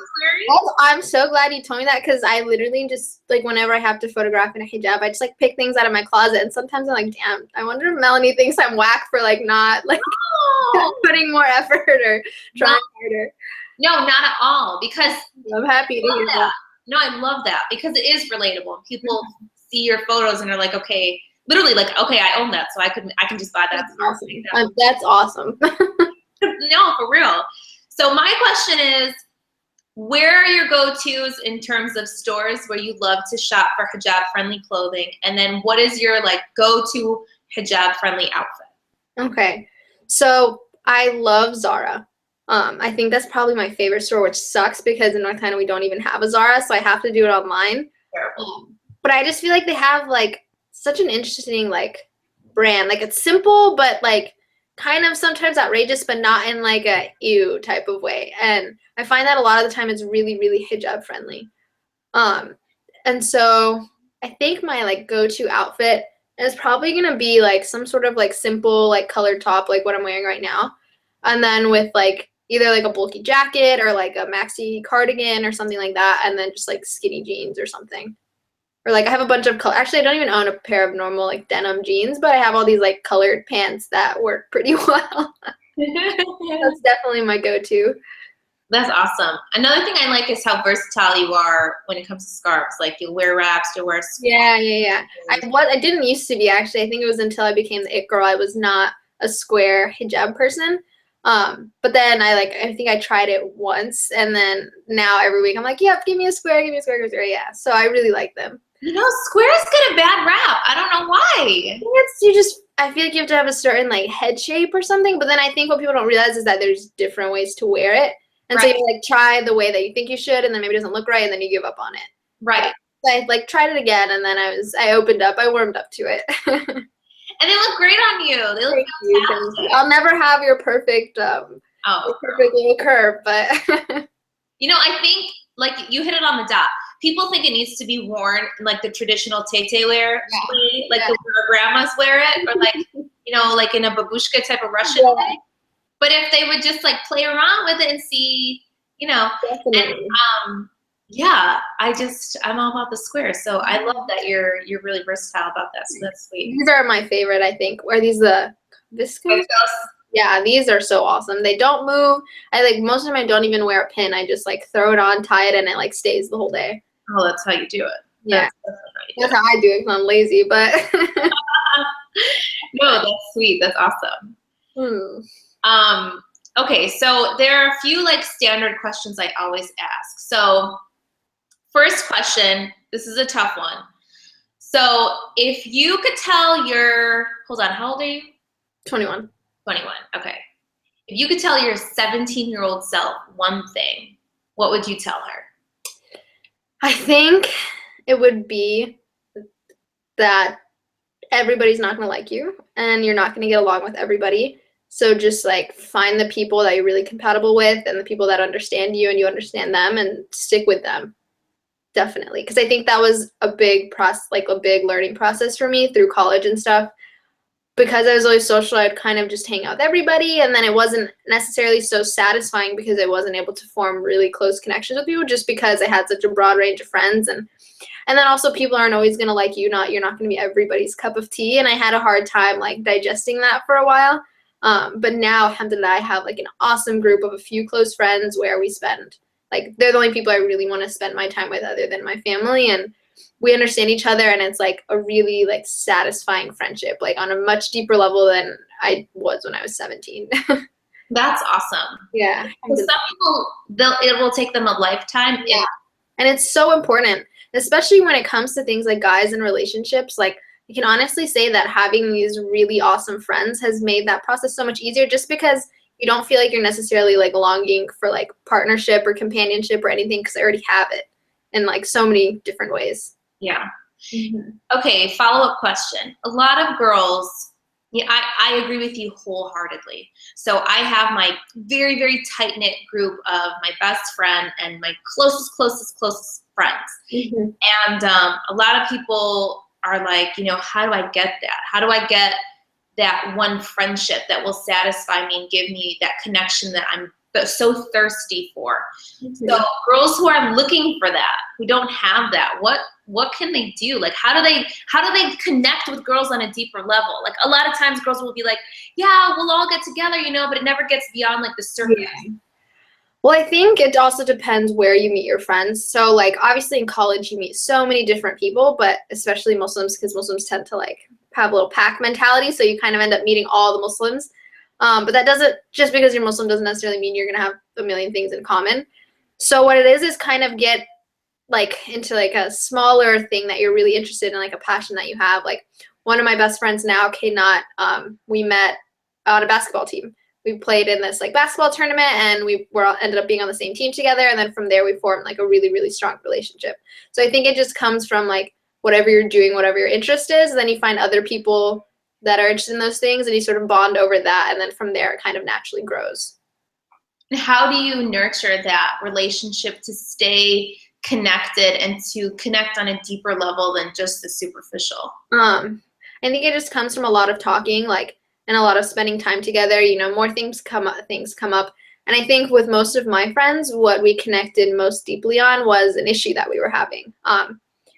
I'm so glad you told me that, because I literally just, like, whenever I have to photograph in a hijab, I just, like, pick things out of my closet, and sometimes I'm like, damn, I wonder if Melanie thinks I'm whack for, like, not, like, putting more effort or trying harder. No, not at all, because I'm happy to hear that. No, I love that, because it is relatable. People see your photos and are like, okay, literally like, okay, I own that, so I can just buy that. That's awesome. No, for real. So my question is, where are your go-tos in terms of stores where you love to shop for hijab-friendly clothing? And then what is your like go-to hijab-friendly outfit? Okay, so I love Zara. I think that's probably my favorite store, which sucks because in North Carolina we don't even have a Zara, so I have to do it online. But I just feel like they have like such an interesting like brand. Like it's simple, but like kind of sometimes outrageous, but not in like a ew type of way. And I find that a lot of the time it's really, really hijab friendly. And so I think my like go-to outfit is probably gonna be like some sort of like simple like colored top, like what I'm wearing right now, and then with like either like a bulky jacket or like a maxi cardigan or something like that, and then just like skinny jeans or something. Or like I have a bunch of actually I don't even own a pair of normal like denim jeans, but I have all these like colored pants that work pretty well. That's definitely my go-to. That's awesome. Another thing I like is how versatile you are when it comes to scarves. Like you'll wear wraps, you'll wear scarves. Yeah. I didn't used to be, actually. I think it was until I became the it girl. I was not a square hijab person. But then I think I tried it once, and then now every week I'm like, yep, give me a square, give me a square, give me a square. Yeah. So I really like them. You know, squares get a bad rap. I don't know why. I feel like you have to have a certain like head shape or something, but then I think what people don't realize is that there's different ways to wear it. And so you like try the way that you think you should, and then maybe it doesn't look right, and then you give up on it. Right. So I like tried it again, and then I warmed up to it. And they look great on you. They look fantastic. I'll never have your perfect perfect little curve, but you know, I think like you hit it on the dot. People think it needs to be worn in like the traditional tete wear way, like the way our grandmas wear it, or like, you know, like in a babushka type of Russian way. But if they would just like play around with it and see, you know, definitely. And I'm all about the square. So I love that you're really versatile about that. So that's sweet. These are my favorite, I think. Are these the viscose? Yeah, these are so awesome. They don't move. Most of the time I don't even wear a pin. I just like throw it on, tie it, and it like stays the whole day. Oh, that's how you do it. Yeah, that's how I do it because I'm lazy, but no, that's sweet. That's awesome. Okay, so there are a few like standard questions I always ask. So first question, this is a tough one. So if you could tell hold on, how old are you? 21. 21, okay. If you could tell your 17-year-old self one thing, what would you tell her? I think it would be that everybody's not going to like you, and you're not going to get along with everybody. So just like find the people that you're really compatible with, and the people that understand you and you understand them, and stick with them. Definitely. Because I think that was a big process, like a big learning process for me through college and stuff. Because I was always social, I'd kind of just hang out with everybody, and then it wasn't necessarily so satisfying because I wasn't able to form really close connections with people, just because I had such a broad range of friends. And then also people aren't always going to like you. You're not going to be everybody's cup of tea, and I had a hard time like digesting that for a while. But now, alhamdulillah, I have like an awesome group of a few close friends where we spend, like, they're the only people I really want to spend my time with other than my family, and we understand each other, and it's like a really like satisfying friendship, like on a much deeper level than I was when I was 17. That's awesome. Yeah. Some people, it will take them a lifetime. Yeah. And it's so important, especially when it comes to things like guys and relationships. Like, I can honestly say that having these really awesome friends has made that process so much easier, just because you don't feel like you're necessarily like longing for like partnership or companionship or anything, because I already have it in like so many different ways. Yeah. Okay, follow-up question. A lot of girls Yeah, I agree with you wholeheartedly. So I have my very, very tight-knit group of my best friend and my closest friends. Mm-hmm. And a lot of people are like, you know, how do I get that? How do I get that one friendship that will satisfy me and give me that connection that I'm so thirsty for? Mm-hmm. So girls who are looking for that, who don't have that, what can they do? Like, how do they connect with girls on a deeper level? Like, a lot of times girls will be like, yeah, we'll all get together, you know, but it never gets beyond like the surface. Yeah. Well, I think it also depends where you meet your friends. So, like, obviously in college you meet so many different people, but especially Muslims, because Muslims tend to like have a little pack mentality, so you kind of end up meeting all the Muslims. But that doesn't, just because you're Muslim doesn't necessarily mean you're gonna have a million things in common. So what it is kind of get like into like a smaller thing that you're really interested in, like a passion that you have. Like one of my best friends now, K-Not, we met on a basketball team. We played in this like basketball tournament, and we were ended up being on the same team together. And then from there, we formed like a really, really strong relationship. So I think it just comes from like whatever you're doing, whatever your interest is. And then you find other people that are interested in those things, and you sort of bond over that. And then from there, it kind of naturally grows. And how do you nurture that relationship to stay connected and to connect on a deeper level than just the superficial? I think it just comes from a lot of talking, like, and a lot of spending time together. You know, more things come up. And I think with most of my friends, what we connected most deeply on was an issue that we were having.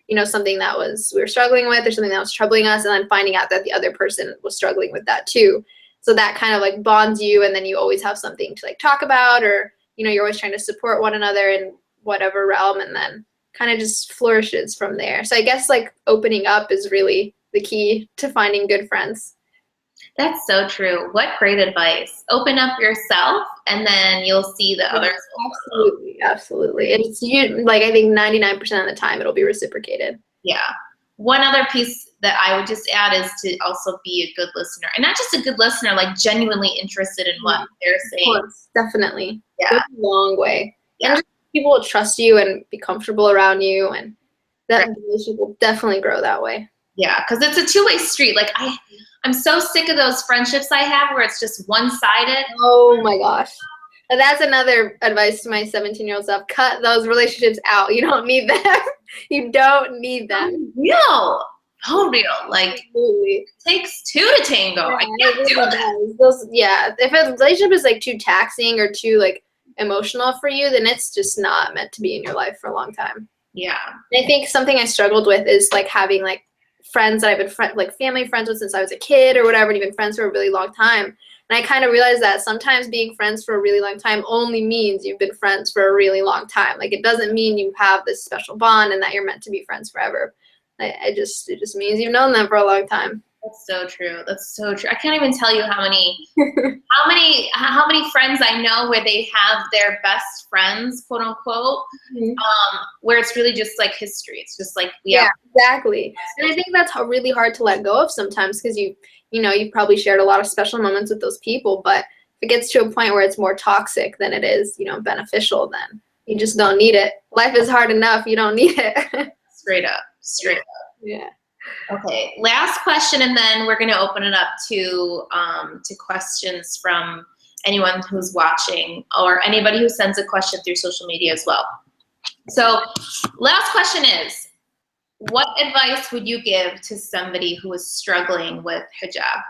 You know, something that we were struggling with, or something that was troubling us, and then finding out that the other person was struggling with that too. So that kind of like bonds you, and then you always have something to like talk about, or, you know, you're always trying to support one another in whatever realm, and then kind of just flourishes from there. So I guess like opening up is really the key to finding good friends. That's so true. What great advice. Open up yourself, and then you'll see the others. Absolutely, absolutely. It's like, I think 99% of the time it'll be reciprocated. Yeah. One other piece that I would just add is to also be a good listener, and not just a good listener, like genuinely interested in what they're saying. Of course, definitely. Yeah. Goes a long way. Yeah. And just people will trust you and be comfortable around you, and that relationship will definitely grow that way. Yeah, because it's a two-way street. Like I'm so sick of those friendships I have where it's just one-sided. Oh my gosh. And that's another advice to my 17-year-old self. Cut those relationships out. You don't need them. You don't need them. Real. Oh, real. Like, Absolutely. it takes two to tango. Yeah, I can't do that. If a relationship is like too taxing or too like emotional for you, then it's just not meant to be in your life for a long time. Yeah. And I think something I struggled with is like having like friends that I've been like family friends with since I was a kid or whatever, and even friends for a really long time. And I kind of realized that sometimes being friends for a really long time only means you've been friends for a really long time. Like, it doesn't mean you have this special bond and that you're meant to be friends forever. It just means you've known them for a long time. That's so true. That's so true. I can't even tell you how many friends I know where they have their best friends, quote unquote, where it's really just like history. It's just like exactly. And I think that's really hard to let go of sometimes, because you've probably shared a lot of special moments with those people, but if it gets to a point where it's more toxic than it is, beneficial, then you just don't need it. Life is hard enough. You don't need it. Straight up. Yeah. Okay, last question, and then we're going to open it up to questions from anyone who's watching, or anybody who sends a question through social media as well. So, last question is, what advice would you give to somebody who is struggling with hijab?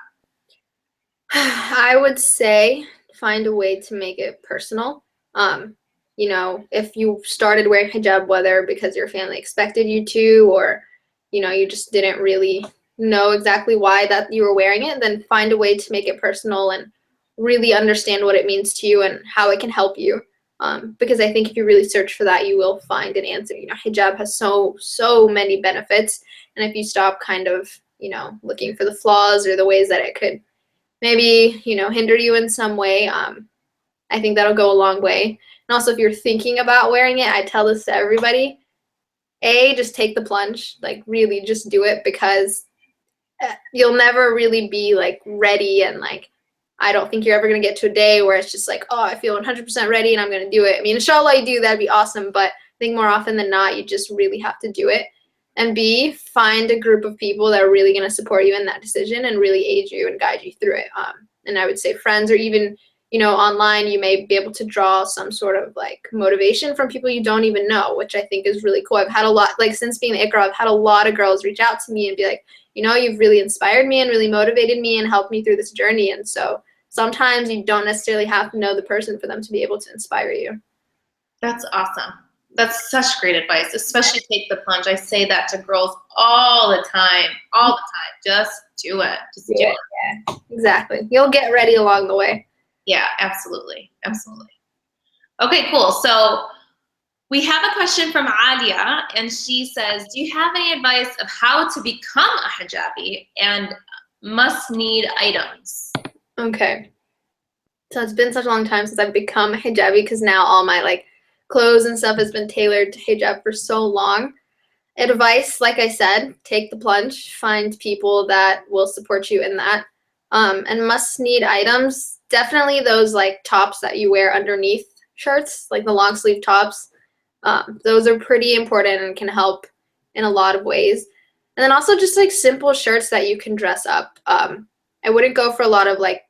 I would say find a way to make it personal. If you started wearing hijab, whether because your family expected you to, or you just didn't really know exactly why that you were wearing it, then find a way to make it personal and really understand what it means to you and how it can help you. Because I think if you really search for that, you will find an answer. Hijab has so many benefits, and if you stop kind of, looking for the flaws or the ways that it could maybe, hinder you in some way, I think that'll go a long way. And also, if you're thinking about wearing it, I tell this to everybody, just take the plunge, like really just do it, because you'll never really be like ready, and like I don't think you're ever going to get to a day where it's just like, oh, I feel 100% ready and I'm going to do it. I mean, inshallah you do, that'd be awesome, but I think more often than not, you just really have to do it. and B, find a group of people that are really going to support you in that decision and really aid you and guide you through it. And I would say friends, or even, you know, online, you may be able to draw some sort of like motivation from people you don't even know, which I think is really cool. I've had a lot, like since being the It Girl, I've had a lot of girls reach out to me and be like, you know, you've really inspired me and really motivated me and helped me through this journey. And so sometimes you don't necessarily have to know the person for them to be able to inspire you. That's awesome. That's such great advice, especially take the plunge. I say that to girls all the time, Just do it. Just do it. Yeah, exactly. You'll get ready along the way. Yeah, absolutely. Absolutely. Okay, cool. So we have a question from Adia, and she says, do you have any advice of how to become a hijabi and must-need items? Okay. So it's been such a long time since I've become a hijabi, because now all my like clothes and stuff has been tailored to hijab for so long. Advice, like I said, take the plunge, find people that will support you in that. And must-need items, definitely those like tops that you wear underneath shirts, like the long sleeve tops. Those are pretty important and can help in a lot of ways. And then also just like simple shirts that you can dress up. I wouldn't go for a lot of like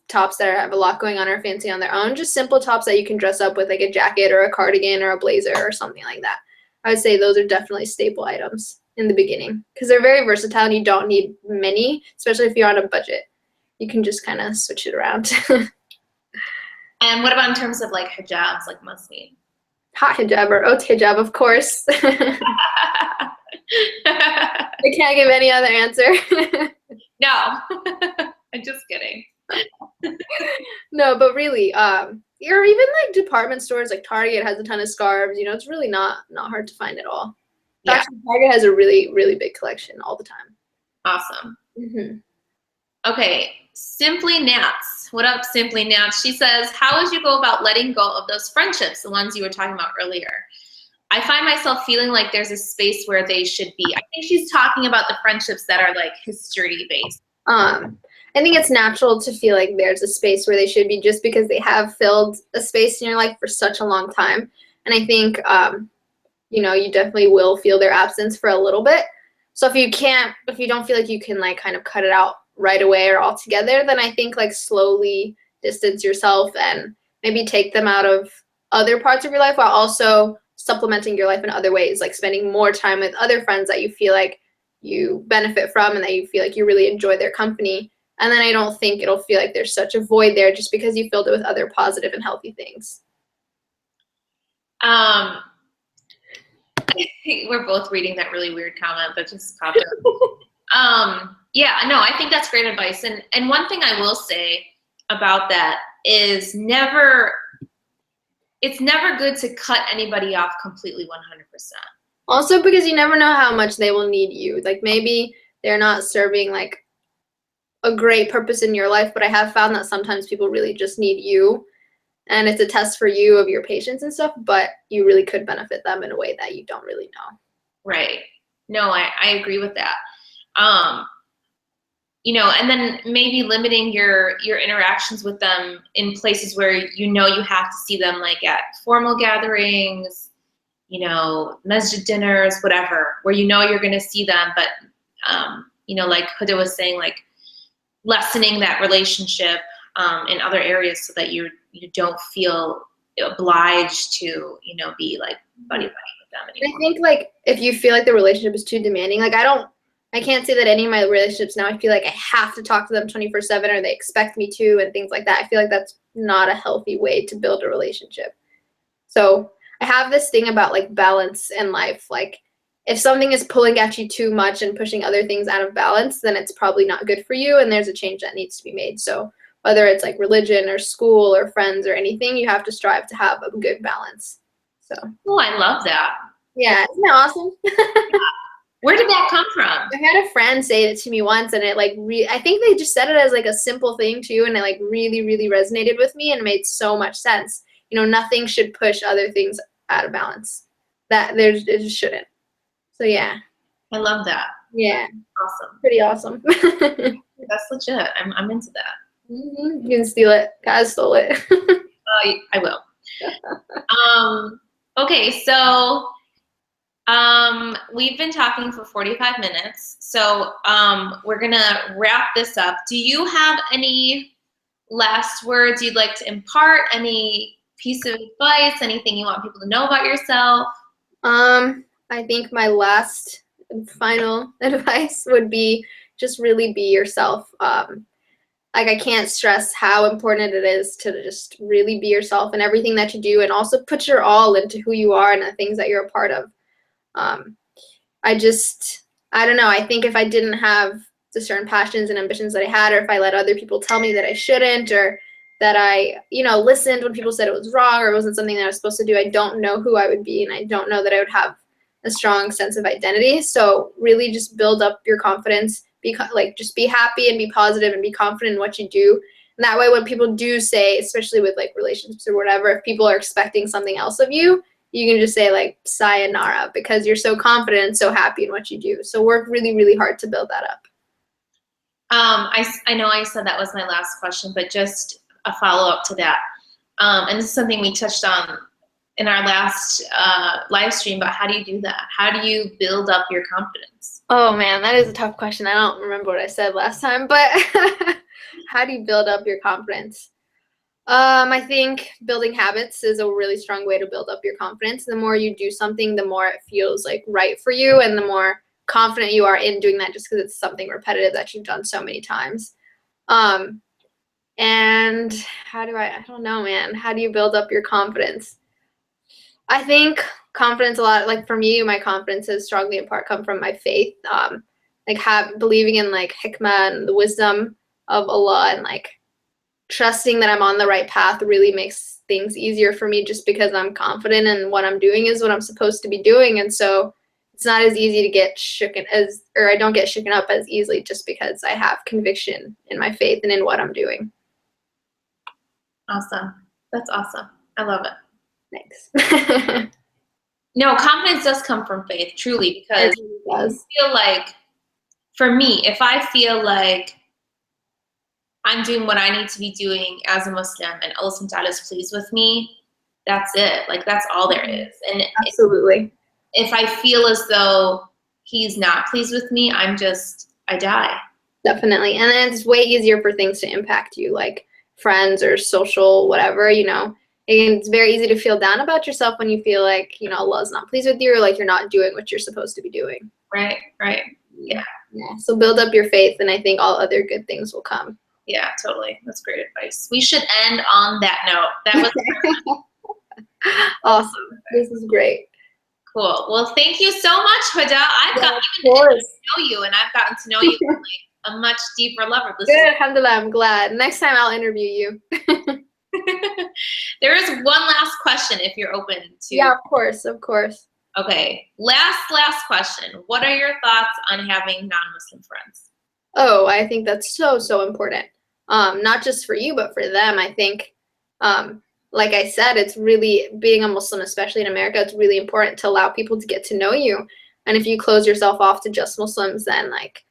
tops that have a lot going on or fancy on their own. Just simple tops that you can dress up with, like a jacket or a cardigan or a blazer or something like that. I would say those are definitely staple items in the beginning, because they're very versatile and you don't need many, especially if you're on a budget. You can just kind of switch it around. And what about in terms of like hijabs, like must need? Hot hijab or haute hijab, of course. I can't give any other answer. No, I'm just kidding. No, but really, or even like department stores, like Target has a ton of scarves. You know, it's really not hard to find at all. Yeah. Actually, Target has a really, really big collection all the time. Awesome. Mm-hmm. Okay, Simply Nats. What up, Simply Nats? She says, how would you go about letting go of those friendships, the ones you were talking about earlier? I find myself feeling like there's a space where they should be. I think she's talking about the friendships that are like history-based. I think it's natural to feel like there's a space where they should be, just because they have filled a space in your life for such a long time. And I think, you know, you definitely will feel their absence for a little bit. So if you don't feel like you can like kind of cut it out right away or altogether, then I think like slowly distance yourself and maybe take them out of other parts of your life while also supplementing your life in other ways, like spending more time with other friends that you feel like you benefit from and that you feel like you really enjoy their company. And then I don't think it'll feel like there's such a void there just because you filled it with other positive and healthy things. We're both reading that really weird comment that just popped up. Yeah, no, I think that's great advice. And one thing I will say about that is it's never good to cut anybody off completely 100%. Also because you never know how much they will need you. Like maybe they're not serving like a great purpose in your life, but I have found that sometimes people really just need you, and it's a test for you of your patience and stuff, but you really could benefit them in a way that you don't really know. Right. No, I agree with that. You know, and then maybe limiting your interactions with them in places where you know you have to see them, like at formal gatherings, you know, masjid dinners, whatever, where you know you're going to see them, but, you know, like Hoda was saying, like lessening that relationship in other areas so that you don't feel obliged to, you know, be like buddy with them anymore. I think like if you feel like the relationship is too demanding, like I can't say that any of my relationships now I feel like I have to talk to them 24/7 or they expect me to and things like that. I feel like that's not a healthy way to build a relationship. So I have this thing about like balance in life. Like if something is pulling at you too much and pushing other things out of balance, then it's probably not good for you and there's a change that needs to be made. So whether it's like religion or school or friends or anything, you have to strive to have a good balance. So. Oh, I love that. Yeah, isn't that awesome? Where did that come from? I had a friend say it to me once, and it like I think they just said it as like a simple thing too, and it like really, really resonated with me and made so much sense. You know, nothing should push other things out of balance. It just shouldn't. So yeah. I love that. Yeah. Awesome. Pretty awesome. That's legit. I'm into that. Mm-hmm. You can steal it. Kaz stole it. I will. Okay, so We've been talking for 45 minutes, so we're gonna wrap this up. Do you have any last words you'd like to impart? Any piece of advice? Anything you want people to know about yourself? I think my last and final advice would be just really be yourself. Like, I can't stress how important it is to just really be yourself in everything that you do, and also put your all into who you are and the things that you're a part of. I don't know, I think if I didn't have the certain passions and ambitions that I had, or if I let other people tell me that I shouldn't, or that I, listened when people said it was wrong or it wasn't something that I was supposed to do, I don't know who I would be, and I don't know that I would have a strong sense of identity. So really just build up your confidence, just be happy and be positive and be confident in what you do. And that way when people do say, especially with like relationships or whatever, if people are expecting something else of you, you can just say like sayonara, because you're so confident and so happy in what you do. So work really, really hard to build that up. I know I said that was my last question, but just a follow-up to that. And this is something we touched on in our last live stream, but how do you do that? How do you build up your confidence? Oh man, that is a tough question. I don't remember what I said last time, but how do you build up your confidence? I think building habits is a really strong way to build up your confidence. The more you do something, the more it feels like right for you, and the more confident you are in doing that, just because it's something repetitive that you've done so many times. And I don't know, man. How do you build up your confidence? I think confidence a lot, like for me, my confidence has strongly in part come from my faith. Believing in like hikmah and the wisdom of Allah, and like trusting that I'm on the right path really makes things easier for me, just because I'm confident in what I'm doing is what I'm supposed to be doing. And so it's not as easy to get I don't get shooken up as easily, just because I have conviction in my faith and in what I'm doing. Awesome. That's awesome. I love it. Thanks. No, confidence does come from faith, truly, because I feel like, for me, if I feel like I'm doing what I need to be doing as a Muslim and Allah subhanahu wa ta'ala is pleased with me, that's it. Like, that's all there is. And absolutely. If I feel as though he's not pleased with me, I die. Definitely. And then it's way easier for things to impact you, like friends or social, whatever, And it's very easy to feel down about yourself when you feel like, Allah's not pleased with you, or like you're not doing what you're supposed to be doing. Right. Yeah. So build up your faith, and I think all other good things will come. Yeah, totally. That's great advice. We should end on that note. That was awesome. This is great. Cool. Well, thank you so much, Hoda. I've gotten to know you, and I've gotten to know you from like a much deeper level. Good, alhamdulillah, I'm glad. Next time I'll interview you. There is one last question if you're open to. Yeah, of course. Okay. Last question. What are your thoughts on having non-Muslim friends? Oh, I think that's so important. Not just for you, but for them. I think, like I said, it's really, being a Muslim, especially in America, it's really important to allow people to get to know you. And if you close yourself off to just Muslims, then like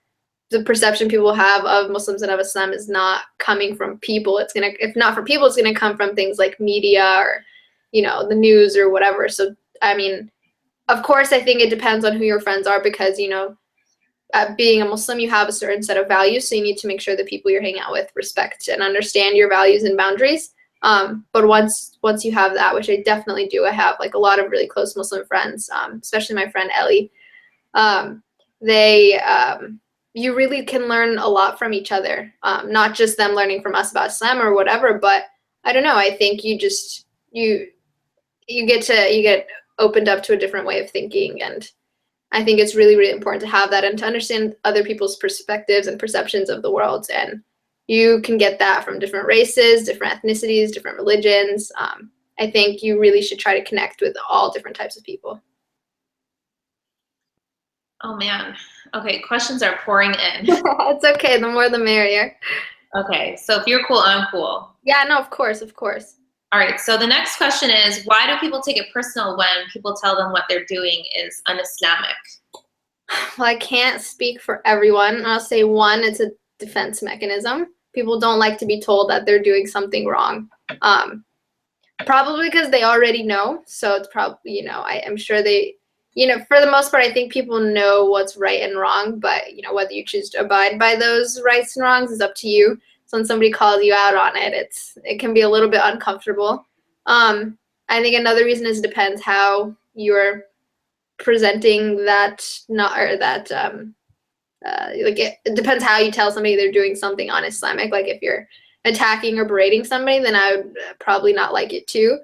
the perception people have of Muslims and of Islam is not coming from people. If not from people, it's gonna come from things like media or, the news or whatever. So, I mean, of course, I think it depends on who your friends are, because, being a Muslim, you have a certain set of values, so you need to make sure the people you're hanging out with respect and understand your values and boundaries. But once you have that, which I definitely do, I have like a lot of really close Muslim friends, especially my friend Ellie. You really can learn a lot from each other, not just them learning from us about Islam or whatever, but I don't know, I think you get opened up to a different way of thinking, and I think it's really, really important to have that and to understand other people's perspectives and perceptions of the world. And you can get that from different races, different ethnicities, different religions. I think you really should try to connect with all different types of people. Oh man. Okay, questions are pouring in. It's okay, the more the merrier. Okay, so if you're cool, I'm cool. Yeah, no, of course. All right, so the next question is, why do people take it personal when people tell them what they're doing is un-Islamic? Well, I can't speak for everyone. I'll say one, it's a defense mechanism. People don't like to be told that they're doing something wrong. Probably because they already know. So it's probably, I'm sure they you know, for the most part, I think people know what's right and wrong, but, you know, whether you choose to abide by those rights and wrongs is up to you. So when somebody calls you out on it, it can be a little bit uncomfortable. I think another reason is it depends how you're presenting that, not, or that, like it depends how you tell somebody they're doing something un-Islamic. Like if you're attacking or berating somebody, then I would probably not like it too.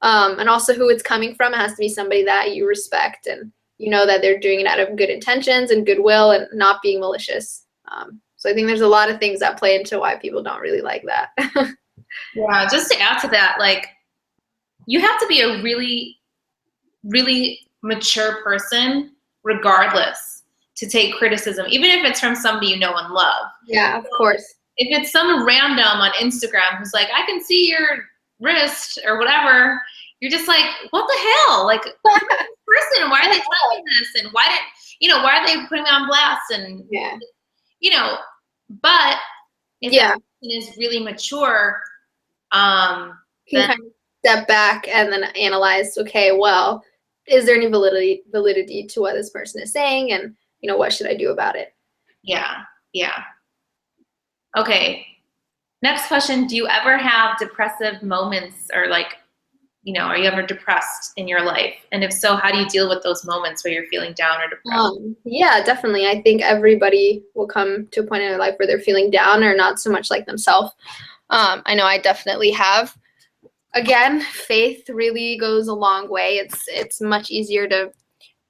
And also who it's coming from. It has to be somebody that you respect and you know that they're doing it out of good intentions and goodwill and not being malicious. So I think there's a lot of things that play into why people don't really like that. Yeah, just to add to that, like, you have to be a really, really mature person regardless to take criticism, even if it's from somebody you know and love. Yeah, of course. If it's some random on Instagram who's like, I can see your wrist or whatever, you're just like, what the hell? Like, who is this person? Why are they telling me this? And why are they putting me on blast? And, you know, but if that person is really mature, you can kind of step back and then analyze, okay, well, is there any validity to what this person is saying? And, you know, what should I do about it? Yeah, yeah. Okay. Next question. Do you ever have depressive moments or like, you know, are you ever depressed in your life? And if so, how do you deal with those moments where you're feeling down or depressed? Yeah, definitely. I think everybody will come to a point in their life where they're feeling down or not so much like themselves. I know I definitely have. Again, faith really goes a long way. It's much easier to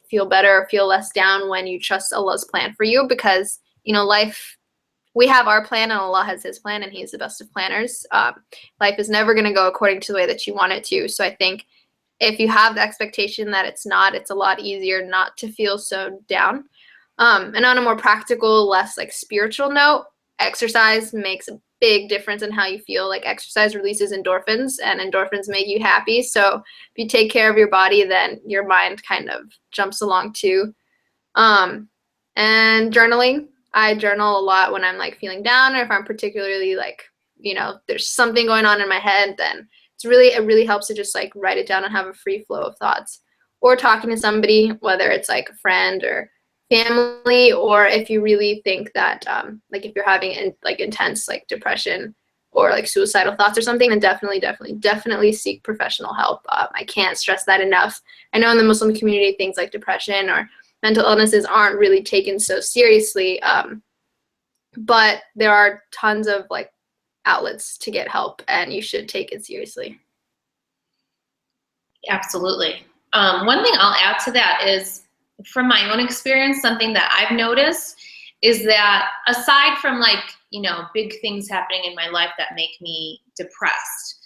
feel better or feel less down when you trust Allah's plan for you because, you know, life, we have our plan and Allah has his plan and he's the best of planners. Life is never going to go according to the way that you want it to. So I think if you have the expectation that it's not, it's a lot easier not to feel so down. And on a more practical, less like spiritual note, exercise makes a big difference in how you feel. Like exercise releases endorphins and endorphins make you happy. So if you take care of your body, then your mind kind of jumps along too. And journaling. I journal a lot when I'm like feeling down or if I'm particularly like, you know, there's something going on in my head, then it really helps to just like write it down and have a free flow of thoughts. Or talking to somebody, whether it's like a friend or family, or if you really think that like if you're having like intense like depression or like suicidal thoughts or something, then definitely seek professional help. I can't stress that enough. I know in the Muslim community things like depression or mental illnesses aren't really taken so seriously, but there are tons of like outlets to get help and you should take it seriously. Absolutely. One thing I'll add to that is, from my own experience, something that I've noticed is that aside from like, you know, big things happening in my life that make me depressed,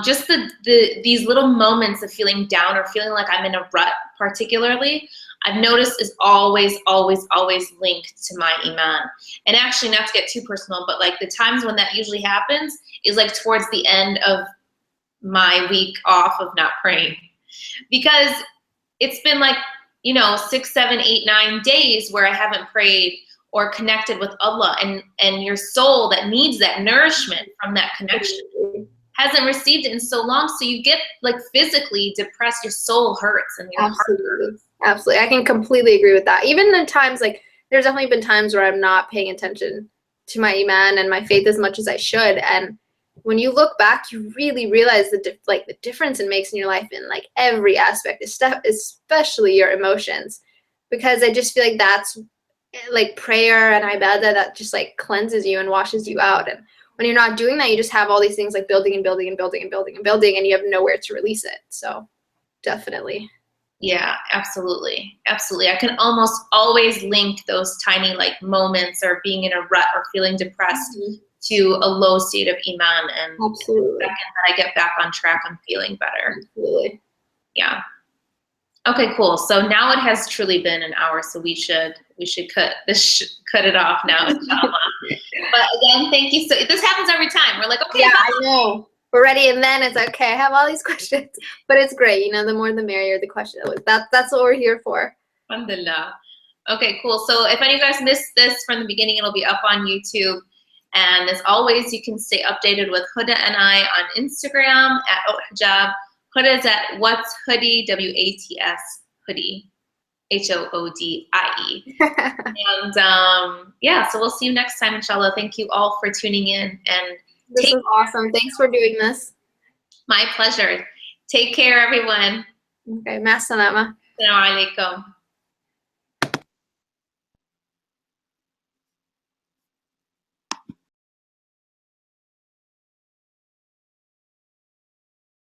just these little moments of feeling down or feeling like I'm in a rut particularly, I've noticed is always linked to my iman. And actually, not to get too personal, but like the times when that usually happens is like towards the end of my week off of not praying. Because it's been like, you know, 6, 7, 8, 9 days where I haven't prayed or connected with Allah, and your soul that needs that nourishment from that connection hasn't received it in so long, so you get like physically depressed, your soul hurts and your heart hurts. Absolutely. I can completely agree with that. Even in times like, there's definitely been times where I'm not paying attention to my iman and my faith as much as I should, and when you look back, you really realize the difference it makes in your life in like every aspect, especially your emotions, because I just feel like that's like prayer and ibadah that just like cleanses you and washes you out. And when you're not doing that, you just have all these things like building and building and building and building and building, and you have nowhere to release it. So definitely. Yeah, absolutely. Absolutely. I can almost always link those tiny like moments or being in a rut or feeling depressed to a low state of iman, and absolutely. The second that I get back on track, I'm feeling better. Absolutely. Yeah. Okay, cool. So now it has truly been an hour, so we should cut it off now, inshallah. But again, thank you. So this happens every time. We're like, okay, yeah, I know. We're ready, and then it's okay. I have all these questions, but it's great. You know, the more the merrier. The question. That's what we're here for. Alhamdulillah. Okay, cool. So if any of you guys missed this from the beginning, it'll be up on YouTube. And as always, you can stay updated with Hoda and I on Instagram at Haute Hijab. Hoda is at What's Hoodie, WATS Hoodie. Hoodie. And yeah, so we'll see you next time, inshallah. Thank you all for tuning in. And This was awesome. Thanks for doing this. My pleasure. Take care, everyone. Okay, ma salama. Assalamu alaikum.